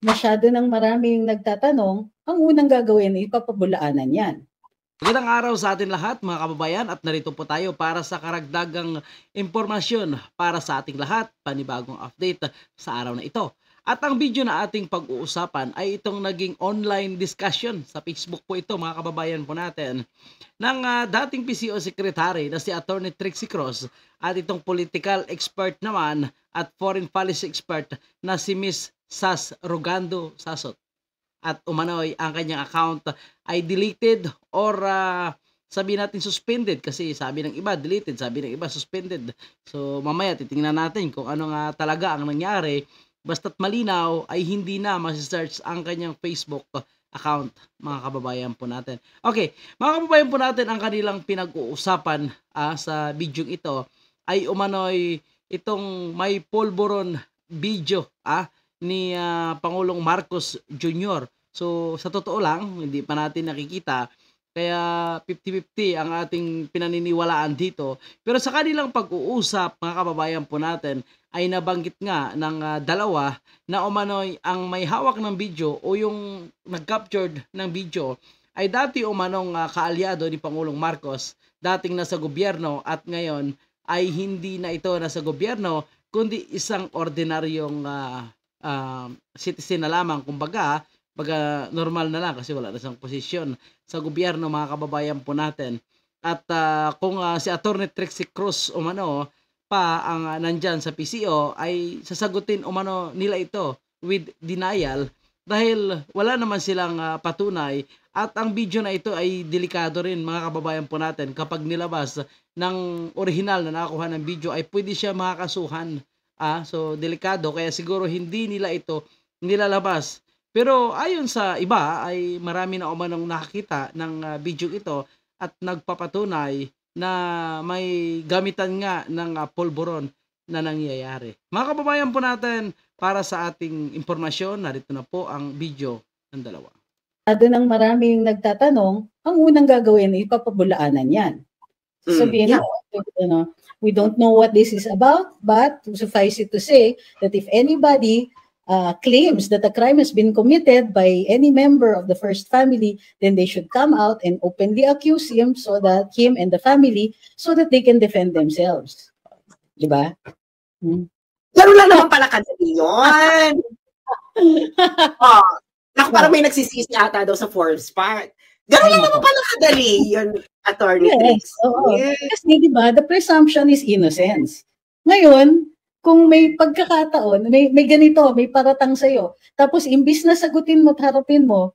masyado ng maraming nagtatanong, ang unang gagawin ay ipapabulaanan yan. Magandang araw sa atin lahat mga kababayan at narito po tayo para sa karagdagang impormasyon para sa ating lahat, panibagong update sa araw na ito. At ang video na ating pag-uusapan ay itong naging online discussion sa Facebook po ito mga kababayan po natin ng dating PCO Secretary na si Attorney Trixie Cross at itong political expert naman at foreign policy expert na si Miss Sas Rogando Sasot. At umano'y ang kanyang account ay deleted or sabi natin suspended kasi sabi ng iba deleted, sabi ng iba suspended. So mamaya titingnan natin kung ano nga talaga ang nangyari. Basta't malinaw ay hindi na masi-search ang kanyang Facebook account mga kababayan po natin. Okay, mga kababayan po natin, ang kanilang pinag-uusapan sa video ito ay umano'y itong may polvoron video ni Pangulong Marcos Jr. So sa totoo lang, hindi pa natin nakikita, kaya 50-50 ang ating pinaniniwalaan dito. Pero sa kanilang pag-uusap, mga kababayan po natin, ay nabanggit nga ng dalawa na umano'y ang may hawak ng video o yung nag-captured ng video ay dati umanong kaalyado ni Pangulong Marcos, dating nasa gobyerno at ngayon ay hindi na ito nasa gobyerno, kundi isang ordinaryong citizen na lamang, kumbaga normal na lang kasi wala na siyang posisyon sa gobyerno mga kababayan po natin. At kung si Attorney Trixie Cruz umano pa ang nandyan sa PCO ay sasagutin umano nila ito with denial dahil wala naman silang patunay at ang video na ito ay delikado rin mga kababayan po natin. Kapag nilabas ng original na nakakuha ng video ay pwede siya makakasuhan. So delikado kaya siguro hindi nila ito nilalabas. Pero ayon sa iba ay marami na umanong nakakita ng video ito at nagpapatunay na may gamitan nga ng polvoron na nangyayari. Mga kababayan po natin, para sa ating impormasyon, narito na po ang video ng dalawa. Masyado ng maraming nagtatanong, ang unang gagawin ay ipapabulaanan yan. Sabihin we don't know what this is about, but suffice it to say that if anybody claims that a crime has been committed by any member of the first family, then they should come out and openly accuse him him and the family so that they can defend themselves. Diba? Laro lang naman pala kadali yun. Parang may nagsisisi ata daw sa Forbes part. Gano'n lang naman pala kadali yun, Attorney Trix. Yes. Kasi diba, the presumption is innocence. Ngayon, kung may pagkakataon, may ganito, may paratang sa'yo, tapos imbis na sagutin mo at harapin mo,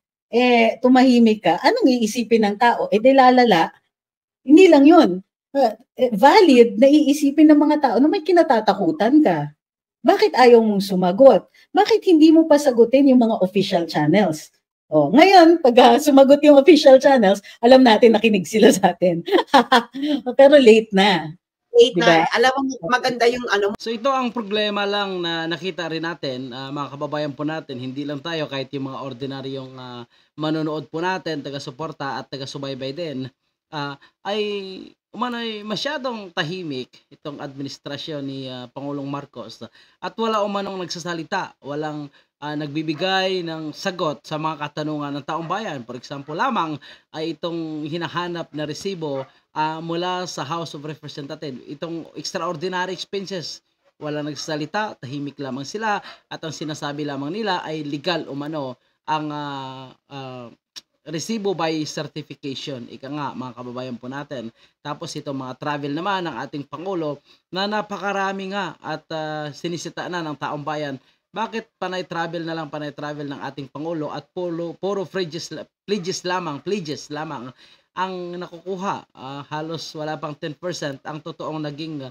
tumahimik ka, anong iisipin ng tao? Di lalala. Hindi lang yun. Valid na iisipin ng mga tao na may kinatatakutan ka. Bakit ayaw mong sumagot? Bakit hindi mo pa sagutin yung mga official channels? Ngayon, pag sumagot yung official channels, alam natin nakinig sila sa atin. Pero late na. Diba? Alam mo, maganda yung ano. So ito ang problema lang na nakita rin natin, mga kababayan po natin, hindi lang tayo, kahit yung mga ordinaryong manonood po natin, taga-suporta at taga-subaybay din, ay umano'y masyadong tahimik itong administrasyon ni Pangulong Marcos at wala umanong nagsasalita, walang nagbibigay ng sagot sa mga katanungan ng taong bayan. For example lamang ay itong hinahanap na resibo mula sa House of Representatives, itong extraordinary expenses, wala nagsasalita, tahimik lamang sila at ang sinasabi lamang nila ay legal umano ang resibo by certification, ika nga mga kababayan po natin. Tapos itong mga travel naman ng ating Pangulo na napakarami nga at sinisita na ng taong bayan. Bakit panay travel na lang panay travel ng ating Pangulo at puro pledges lamang ang nakukuha? Halos wala pang 10% ang totoong naging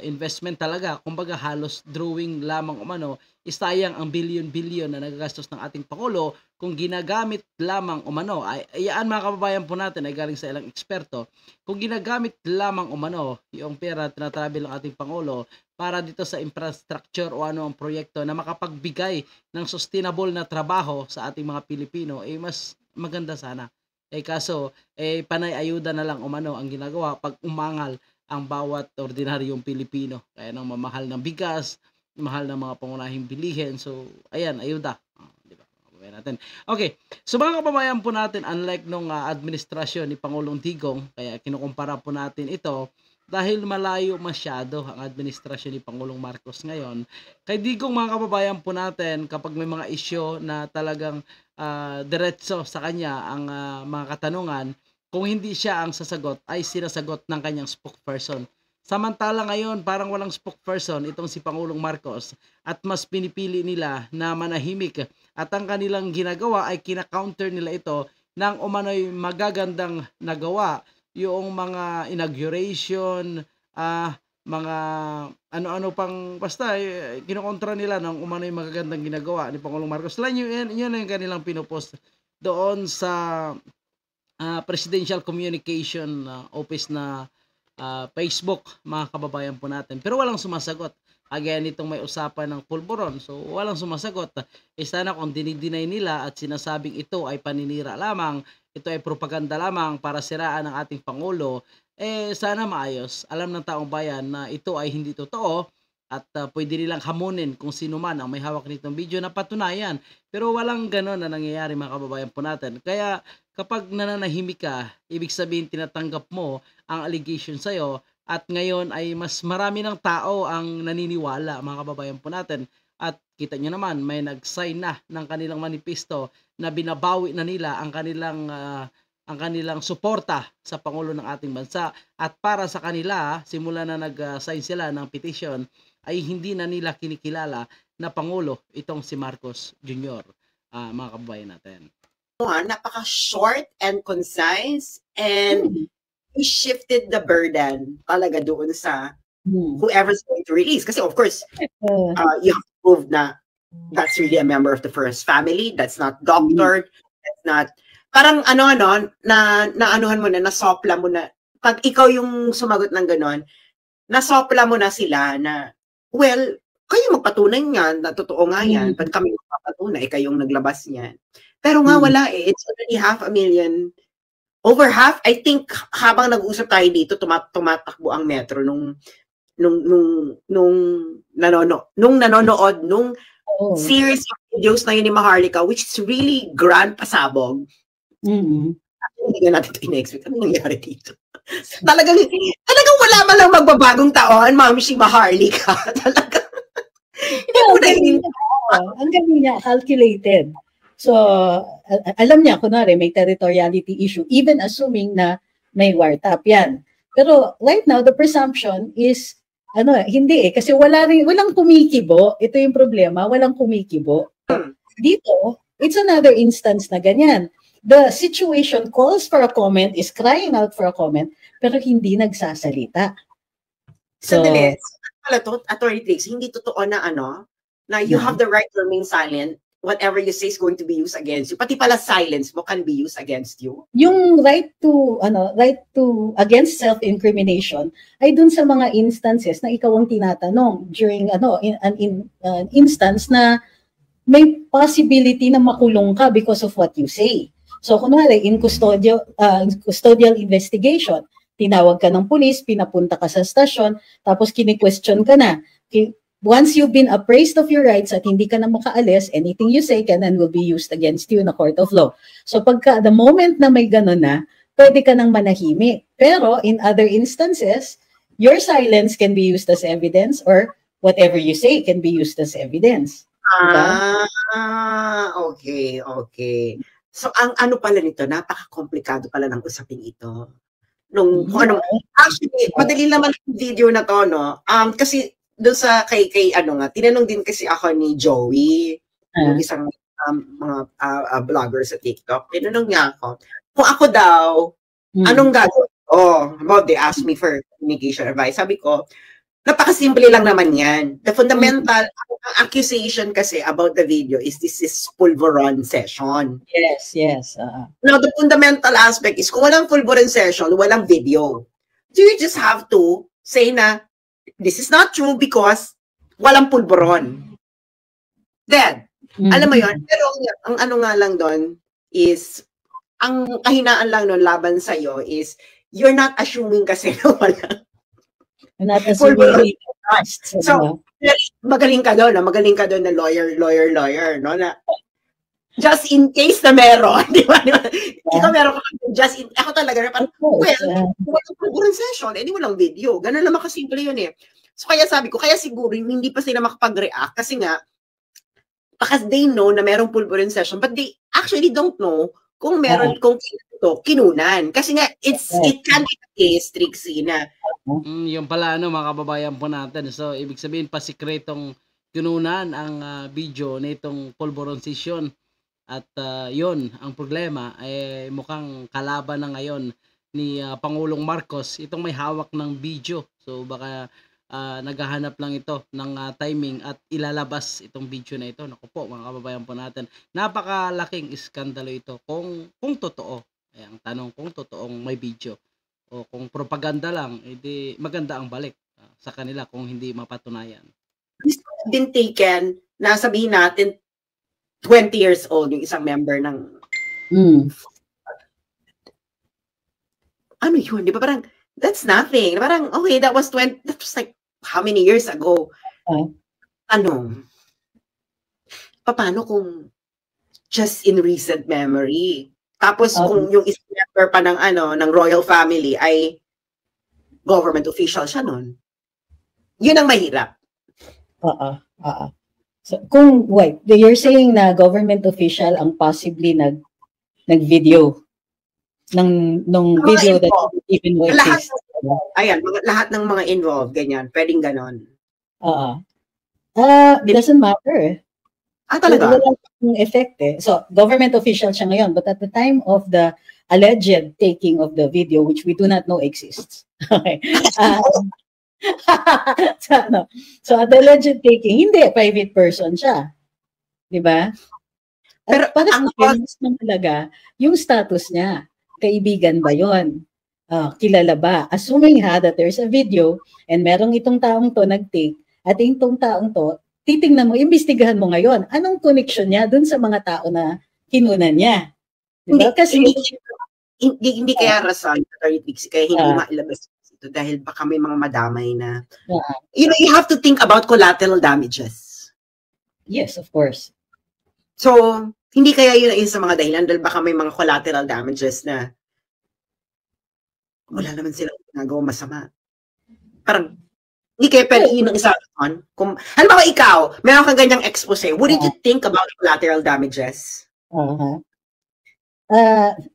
investment talaga. Kumbaga halos drawing lamang umano, sayang ang bilyon-bilyon na nagagastos ng ating Pangulo kung ginagamit lamang umano. Ayaan mga kababayan po natin ay galing sa ilang eksperto, kung ginagamit lamang umano yung pera na travel ng ating Pangulo para dito sa infrastructure o ano ang proyekto na makapagbigay ng sustainable na trabaho sa ating mga Pilipino, mas maganda sana. Kaso panay ayuda na lang umano ang ginagawa pag umangal ang bawat ordinaryong Pilipino. Kaya nang mamahal ng bigas, mahal ng mga pangunahing bilihin. So, ayan, ayuda. kababayan natin. Okay, so mga kababayan po natin, unlike nung administrasyon ni Pangulong Digong, kaya kinukumpara po natin ito, dahil malayo masyado ang administrasyon ni Pangulong Marcos ngayon, kay Digong mga kababayan po natin, kapag may mga isyu na talagang diretso sa kanya ang mga katanungan, kung hindi siya ang sasagot, ay sinasagot ng kanyang spokesperson. Samantala ngayon, parang walang spokesperson itong si Pangulong Marcos at mas pinipili nila na manahimik at ang kanilang ginagawa ay kina-counter nila ito ng umano'y magagandang nagawa, yung mga inauguration, mga ano-ano pang basta kinokontra nila ng umano'y magagandang ginagawa ni Pangulong Marcos. Yun yung kanilang pinupost doon sa Presidential Communication Office na Facebook, mga kababayan po natin. Pero walang sumasagot. Again, itong may usapan ng pulburon. So, walang sumasagot. Sana kung dinidinay nila at sinasabing ito ay paninira lamang, ito ay propaganda lamang para siraan ng ating Pangulo, sana maayos. Alam ng taong bayan na ito ay hindi totoo at pwede nilang hamunin kung sino man ang may hawak nitong video na patunayan. Pero walang ganon na nangyayari, mga kababayan po natin. Kaya kapag nananahimik ka, ibig sabihin tinatanggap mo ang allegation sa'yo at ngayon ay mas marami ng tao ang naniniwala, mga kababayan po natin. At kita nyo naman, may nag-sign na ng kanilang manifesto na binabawi na nila ang kanilang suporta sa Pangulo ng ating bansa. At para sa kanila, simula na nag-sign sila ng petition, ay hindi na nila kinikilala na Pangulo itong si Marcos Jr., mga kababayan natin. Napaka-short and concise and he shifted the burden talaga doon sa whoever's going to release. Kasi of course, you have to prove na that's really a member of the first family, that's not doctored, that's not, parang naanuhan mo na, nasopla mo na, pag ikaw yung sumagot ng ganon, nasopla mo na sila na, well, kayo magpatunay niyan, na totoo nga yan, pag kami magpapatunay, kayong naglabas niyan. Pero nga wala it's already 500,000. Over half, I think, habang nag-uusap tayo dito, tumatakbo ang metro nung nanonood, nung series of videos na yun ni Maharlika, which is really grand pasabog. Hindi nga natin ito in-expect. Ano nangyari dito? Talagang wala man lang magbabagong taon, ma'am, si Maharlika. Talagang, hindi mo na yun. Ang galing niya, calculated. So, alam niya, kunwari, may territoriality issue, even assuming na may wartap yan. Pero right now, the presumption is, hindi kasi walang kumikibo. Ito yung problema, walang kumikibo. Dito, it's another instance na ganyan. The situation calls for a comment, is crying out for a comment, pero hindi nagsasalita. So, Attorney Trix, hindi totoo na na you have the right to remain silent. Whatever you say is going to be used against you. Pati pala silence mo can be used against you. Yung right to against self-incrimination ay dun sa mga instances na ikaw ang tinatanong during an instance na may possibility na makulong ka because of what you say. So kunwari in custodial investigation, tinawag ka ng pulis, pinapunta ka sa stasyon, tapos kini-question ka na. Once you've been appraised of your rights at hindi ka na makaalis, anything you say can and will be used against you in a court of law. So pagka the moment na may gano'n na, pwede ka nang manahimik. Pero in other instances, your silence can be used as evidence or whatever you say can be used as evidence. Okay. So ang ano pala nito, napaka-komplikado pala ng usaping ito. Actually, madali naman yung video na to, no? Kasi doon sa kay tinanong din kasi ako ni Joey, yung isang mga vlogger sa TikTok. Tinanong niya ako, kung ako daw, anong gagawin? They asked me for communication advice. Sabi ko, napakasimple lang naman yan. The fundamental accusation kasi about the video is this is pulveron session. Yes. Now, the fundamental aspect is kung walang pulveron session, walang video. So you just have to say na, this is not true because walang pulburon. Then, alam mo yun, pero ang ano nga lang doon is, ang kahinaan lang doon laban sa'yo is, you're not assuming kasi na wala. You're not assuming. So, magaling ka doon na lawyer, no? Na, just in case na meron, di ba? Ikaw meron ka, just in, ako talaga, walang pulburon session, walang video. Ganun naman kasimple yun eh. So kaya sabi ko, kaya siguro hindi pa sila makapag-react kasi nga, because they know na merong pulburon session, but they actually don't know kung meron, kung kinunan. Kasi nga, it can be a case, Trixie, na. Yung pala, mga kababayan po natin. So, ibig sabihin, pasikretong kinunan ang video nitong pulburon session. At yun, ang problema, mukhang kalaban na ngayon ni Pangulong Marcos, itong may hawak ng video. So, baka naghahanap lang ito ng timing at ilalabas itong video na ito. Naku po, mga kababayan po natin, napakalaking iskandalo ito kung totoo. Ang tanong kung totoong may video o kung propaganda lang, edi maganda ang balik sa kanila kung hindi mapatunayan. This has been taken, nasabihin natin 20 years old yung isang member ng ano yun, di ba parang that's nothing. Parang, okay, that was like, how many years ago? Ano? Paano kung just in recent memory? Tapos kung yung isang member pa ng royal family ay government official siya nun. Yun ang mahirap. So, wait, you're saying na government official ang possibly nag-video nung video that even more lahat, lahat ng mga involved, ganyan, pwedeng ganon. Doesn't matter. Talaga? Walang effect eh. So, government official siya ngayon, but at the time of the alleged taking of the video, which we do not know exists. Okay. So, at the alleged taking, hindi, private person siya. Diba? Pero ang talaga, yung status niya, kaibigan ba yon? Kilala ba? Assuming that there's a video and merong itong taong to nag-take at itong taong to, titingnan mo, imbestigahan mo ngayon, anong connection niya dun sa mga tao na kinunan niya? Diba? Kasi hindi kaya rason, kaya hindi mailabas ito dahil baka may mga madamay na, you have to think about collateral damages. Yes, of course. So, hindi kaya yun sa mga dahilan dahil baka may mga collateral damages na wala naman silang ginagawa masama. Parang, hindi kaya pwede yun ang isa on. Halimbawa ikaw, meron kang ganyang expose, what did you think about collateral damages?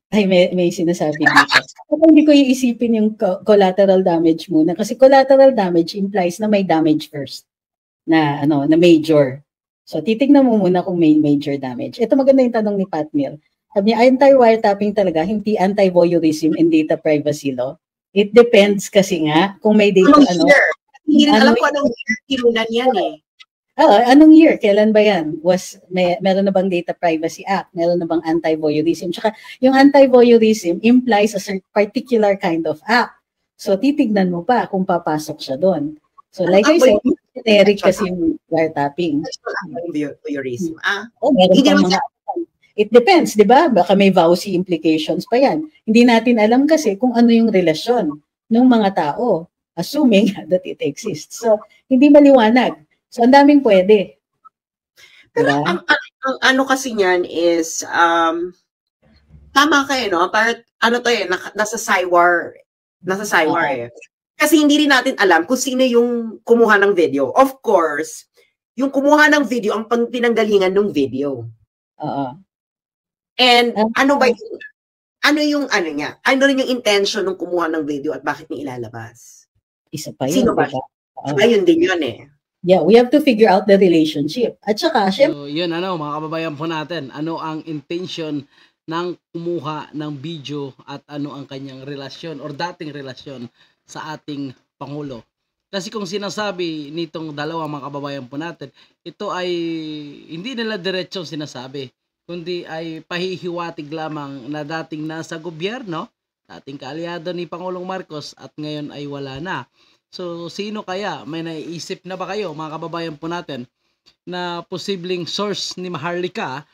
May sinasabi dito. Hindi ko iisipin yung collateral damage muna kasi collateral damage implies na may damage first na major. So titignan mo muna kung may major damage. Ito maganda yung tanong ni Pat Mill. Sabi niya, anti-wiretapping talaga, hindi anti-voyeurism and data privacy law. It depends kasi nga kung may data Hindi rin alam ko anong year kinunan yan eh. Anong year? Kailan ba yan? Meron na bang Data Privacy Act? Meron na bang anti-voyeurism? Tsaka yung anti-voyeurism implies a particular kind of act. So titignan mo pa kung papasok siya doon. So like I said, generic kasi yung wiretapping. Voyeurism. It depends, di ba? Baka may VAUSI implications pa yan. Hindi natin alam kasi kung ano yung relasyon ng mga tao, assuming that it exists. So, hindi maliwanag. So, ang daming pwede. Pero ang ano kasi niyan is, tama kayo, no? Parang, nasa Cywar eh. Kasi hindi rin natin alam kung sino yung kumuha ng video. Of course, yung kumuha ng video, ang pinanggalingan ng video. And ano yung niya? Ano rin yung intention ng kumuha ng video at bakit niya ilalabas? Isa pa yun. Sino ba? Ayun din yun eh. Yeah, we have to figure out the relationship. At saka, so, yun mga kababayan po natin, ano ang intention ng kumuha ng video at ano ang kanyang relasyon or dating relasyon sa ating Pangulo. Kasi kung sinasabi nitong dalawa mga kababayan po natin, ito ay hindi nila diretsong sinasabi, kundi ay pahihiwatig lamang na dating nasa gobyerno, dating kaalyado ni Pangulong Marcos at ngayon ay wala na. So, sino kaya? May naiisip na ba kayo, mga kababayan po natin, na posibleng source ni Maharlika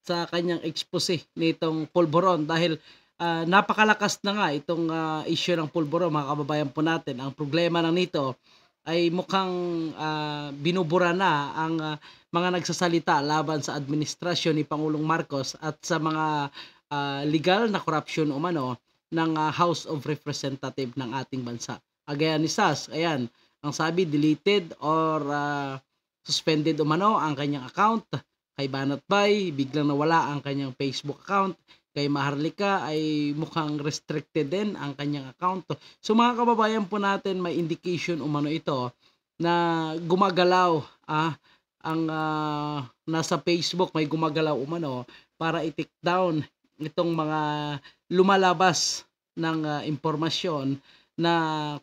sa kanyang expose nitong pulburon? Dahil napakalakas na nga itong issue ng pulburon, mga kababayan po natin. Ang problema lang nito ay mukhang binubura na ang mga nagsasalita laban sa administrasyon ni Pangulong Marcos at sa mga legal na corruption umano ng House of Representative ng ating bansa. Agaya ni Sas, ayan, ang sabi deleted or suspended umano ang kanyang account. Kay Banat Bay, biglang nawala ang kanyang Facebook account. Kay Maharlika ay mukhang restricted din ang kanyang account. So mga kababayan po natin, may indication umano ito na gumagalaw ang nasa Facebook, may gumagalaw umano para i-take down itong mga lumalabas ng impormasyon na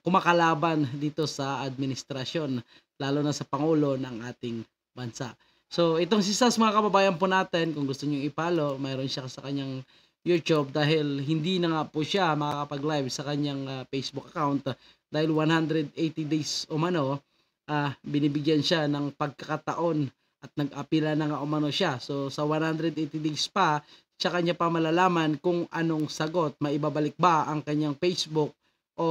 kumakalaban dito sa administrasyon, lalo na sa Pangulo ng ating bansa. So, itong si Sas, mga kababayan po natin, kung gusto nyo i-follow, mayroon siya sa kanyang YouTube dahil hindi na nga po siya makakapag-live sa kanyang Facebook account dahil 180 days umano, binibigyan siya ng pagkakataon at nag-apila na nga umano siya. So, sa 180 days pa, tsaka niya pa malalaman kung anong sagot, maibabalik ba ang kanyang Facebook o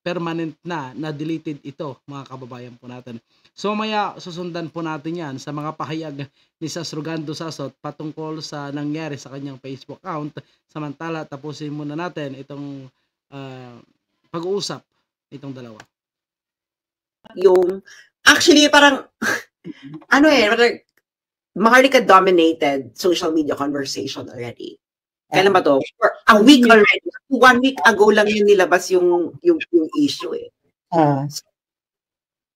permanent na deleted ito, mga kababayan po natin. So maya susundan po natin yan sa mga pahayag ni Sas Rogando Sasot patungkol sa nangyari sa kanyang Facebook account. Samantala, tapusin muna natin itong pag-uusap itong dalawa. Yung actually parang parang Maharlika dominated social media conversation already. Kailan ba to? For a week already. 1 week ago lang yun nilabas yung issue eh.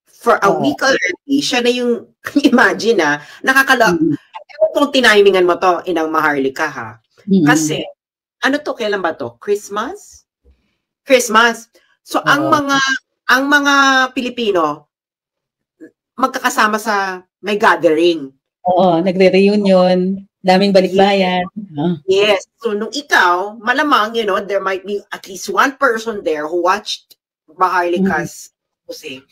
For a week already, siya na yung, imagine ewan kung tinimingan mo to, Inang Maharlika ha. Kasi, ano to, kailan ba to? Christmas? So, ang mga Pilipino, magkakasama sa may gathering. Oo, nagre-reunion, daming balikbayan. Yes. So, nung ikaw, malamang, there might be at least one person there who watched Maharlika's Jose.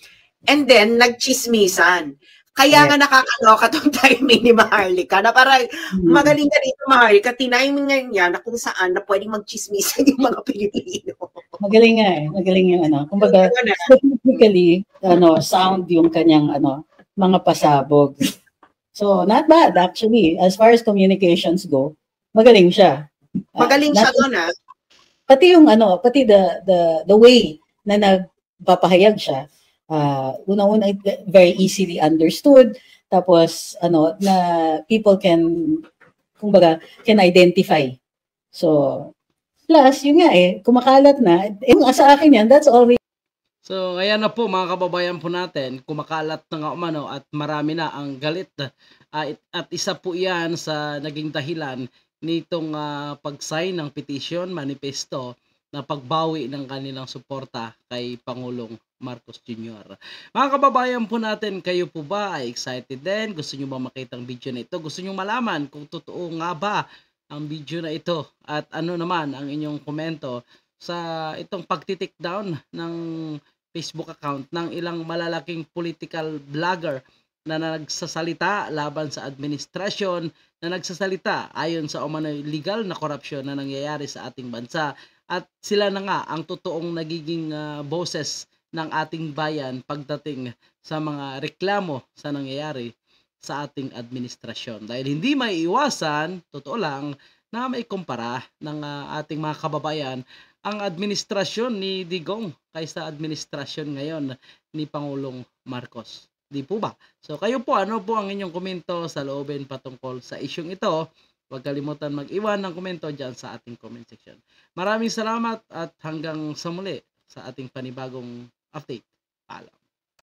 And then, nagchismisan. Kaya nga nakakaloka tong timing ni Maharlika na parang magaling ka dito, Maharlika. Tinimingan niya na kung saan na pwedeng magchismisan yung mga Pilipino. Magaling nga eh. Magaling yung kumbaga, technically, sound yung kanyang mga pasabog. So, not bad actually. As far as communications go, magaling siya. Magaling siya doon Pati yung pati the way na nagpapahayag siya, una-una very easily understood. Tapos na people can identify. So, plus yun nga kumakalat na. Sa akin yan, that's already. So, ayan na po mga kababayan po natin, kumakalat na nga umano at marami na ang galit. At isa po yan sa naging dahilan nitong pag-sign ng petition, manifesto na pagbawi ng kanilang suporta kay Pangulong Marcos Jr. Mga kababayan po natin, kayo po ba ay excited din? Gusto nyo ba makita ang video na ito? Gusto nyo malaman kung totoo nga ba ang video na ito? At ano naman ang inyong komento sa itong pagtitik down ng Facebook account ng ilang malalaking political blogger na nagsasalita laban sa administrasyon, na nagsasalita ayon sa umano'y legal na korupsyon na nangyayari sa ating bansa. At sila na nga ang totoong nagiging boses ng ating bayan pagdating sa mga reklamo sa nangyayari sa ating administrasyon. Dahil hindi may iwasan, totoo lang, na may kumpara ng ating mga kababayan ang administrasyon ni Digong kaysa administrasyon ngayon ni Pangulong Marcos. Di po ba? So kayo po, ano po ang inyong komento sa loobin patungkol sa isyung ito? Huwag kalimutan mag-iwan ng komento dyan sa ating comment section. Maraming salamat at hanggang sa muli sa ating panibagong update. Paalam.